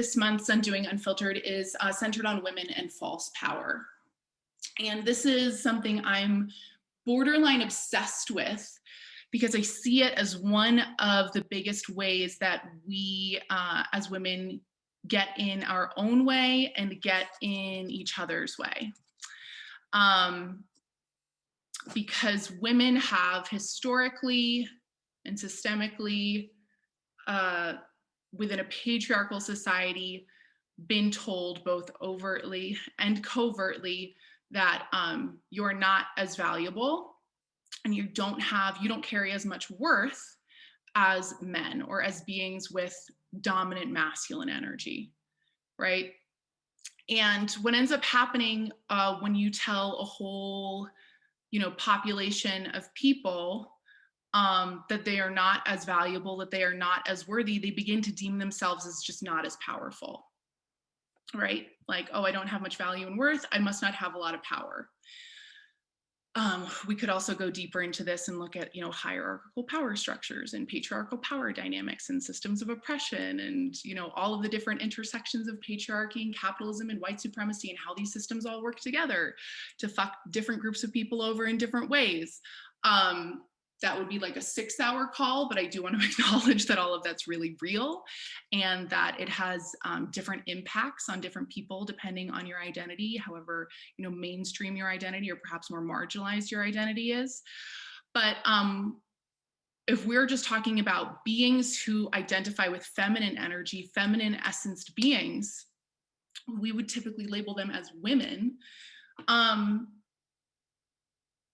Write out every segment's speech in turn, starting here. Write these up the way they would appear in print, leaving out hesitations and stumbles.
This month's Undoing Unfiltered is centered on women and false power. And this is something I'm borderline obsessed with because I see it as one of the biggest ways that we as women get in our own way and get in each other's way. Because women have historically and systemically within a patriarchal society been told both overtly and covertly that you're not as valuable and you don't carry as much worth as men or as beings with dominant masculine energy, right? And what ends up happening when you tell a whole population of people that they are not as valuable, that they are not as worthy, they begin to deem themselves as just not as powerful, right? Like, oh, I don't have much value and worth, I must not have a lot of power. We could also go deeper into this and look at, hierarchical power structures and patriarchal power dynamics and systems of oppression and, all of the different intersections of patriarchy and capitalism and white supremacy and how these systems all work together to fuck different groups of people over in different ways. That would be like a 6-hour call, but I do want to acknowledge that all of that's really real and that it has different impacts on different people depending on your identity, however, mainstream your identity or perhaps more marginalized your identity is. But if we're just talking about beings who identify with feminine energy, feminine essenced beings, we would typically label them as women.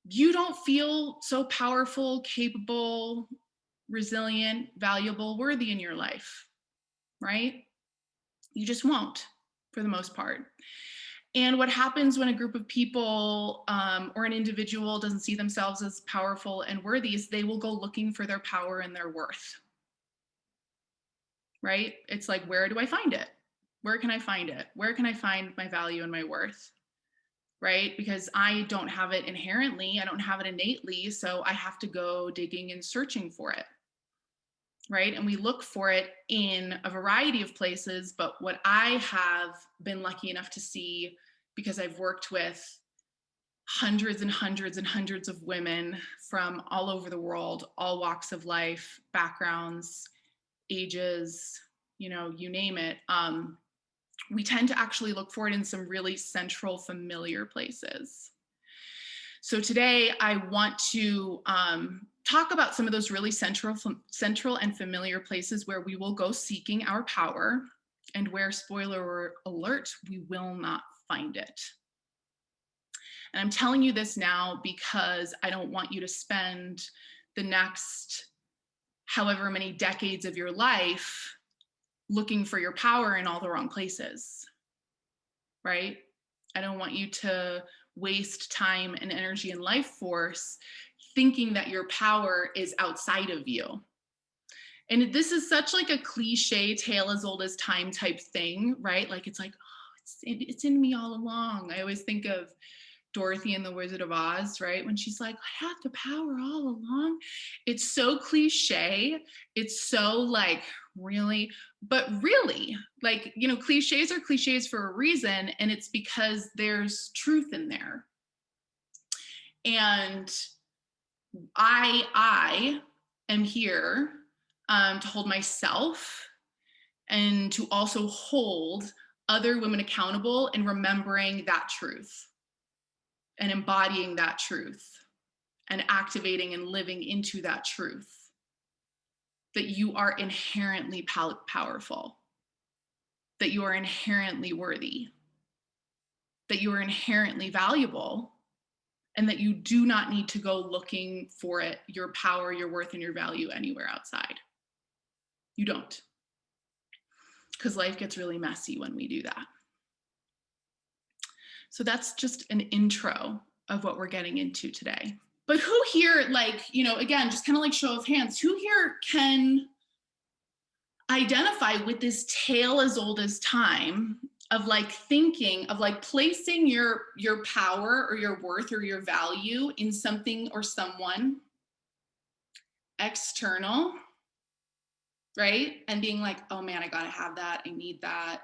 You don't feel so powerful, capable, resilient, valuable, worthy in your life, right? You just won't, for the most part. And what happens when a group of people or an individual doesn't see themselves as powerful and worthy is they will go looking for their power and their worth, right? It's like, where do I find it? Where can I find it? Where can I find my value and my worth? Right? Because I don't have it inherently, I don't have it innately, so I have to go digging and searching for it, right? And we look for it in a variety of places, but what I have been lucky enough to see, because I've worked with hundreds and hundreds and hundreds of women from all over the world, all walks of life, backgrounds, ages, you name it, we tend to actually look for it in some really central, familiar places. So today I want to talk about some of those really central and familiar places where we will go seeking our power and where, spoiler alert, we will not find it. And I'm telling you this now because I don't want you to spend the next however many decades of your life looking for your power in all the wrong places, right? I don't want you to waste time and energy and life force thinking that your power is outside of you. And this is such like a cliche, tale as old as time type thing, right? Like it's like, oh, it's in me all along. I always think of Dorothy and the Wizard of Oz, right? When she's like, I have the power all along. It's so cliche. It's so like, really, but really, like, cliches are cliches for a reason, and it's because there's truth in there. And I am here to hold myself and to also hold other women accountable in remembering that truth and embodying that truth and activating and living into that truth, that you are inherently powerful, that you are inherently worthy, that you are inherently valuable, and that you do not need to go looking for it, your power, your worth, and your value anywhere outside. You don't. Because life gets really messy when we do that. So that's just an intro of what we're getting into today. But who here, again, just kind of like show of hands, who here can identify with this tale as old as time of like thinking of like placing your power or your worth or your value in something or someone external right? And being like, oh man, I gotta have that. I need that.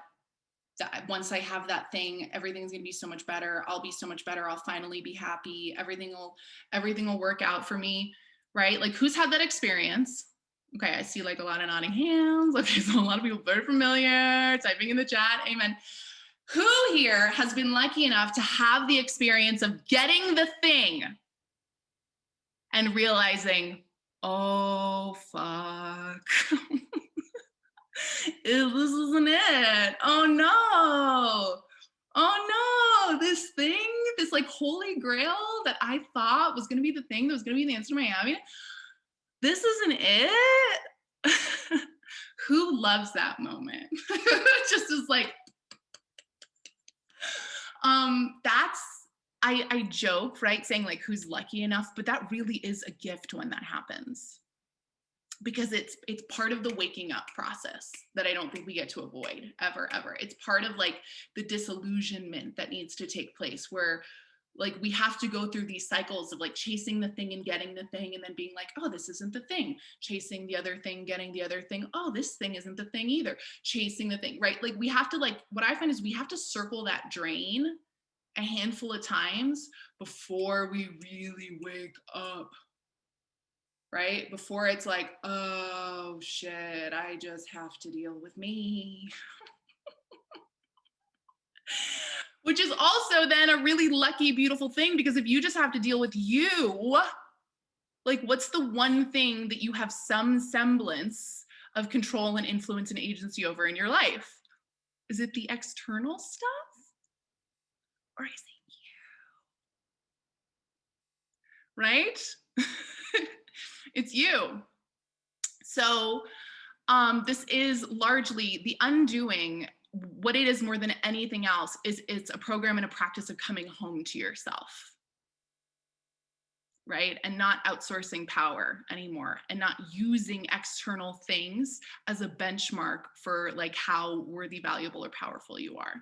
That once I have that thing, everything's gonna be so much better. I'll be so much better. I'll finally be happy. Everything will work out for me, right? Like who's had that experience? Okay, I see like a lot of nodding hands. Okay, so a lot of people very familiar, typing in the chat. Amen. Who here has been lucky enough to have the experience of getting the thing and realizing, oh fuck. This isn't it. Oh no. Oh no, this thing, this like holy grail that I thought was gonna be the thing that was gonna be the answer to Miami, this isn't it. Who loves that moment? Just is like, that's I joke, right? Saying like who's lucky enough, but that really is a gift when that happens. Because it's part of the waking up process that I don't think we get to avoid ever. It's part of like the disillusionment that needs to take place where like we have to go through these cycles of like chasing the thing and getting the thing and then being like, oh, this isn't the thing, chasing the other thing, getting the other thing, oh, this thing isn't the thing either, chasing the thing, right? Like we have to, like, what I find is we have to circle that drain a handful of times before we really wake up, right? Before it's like, oh shit, I just have to deal with me. Which is also then a really lucky, beautiful thing, because if you just have to deal with you, like what's the one thing that you have some semblance of control and influence and agency over in your life? Is it the external stuff? Or is it you? Right? It's you. So this is largely the undoing. What it is more than anything else is it's a program and a practice of coming home to yourself, right? And not outsourcing power anymore and not using external things as a benchmark for like how worthy, valuable, or powerful you are.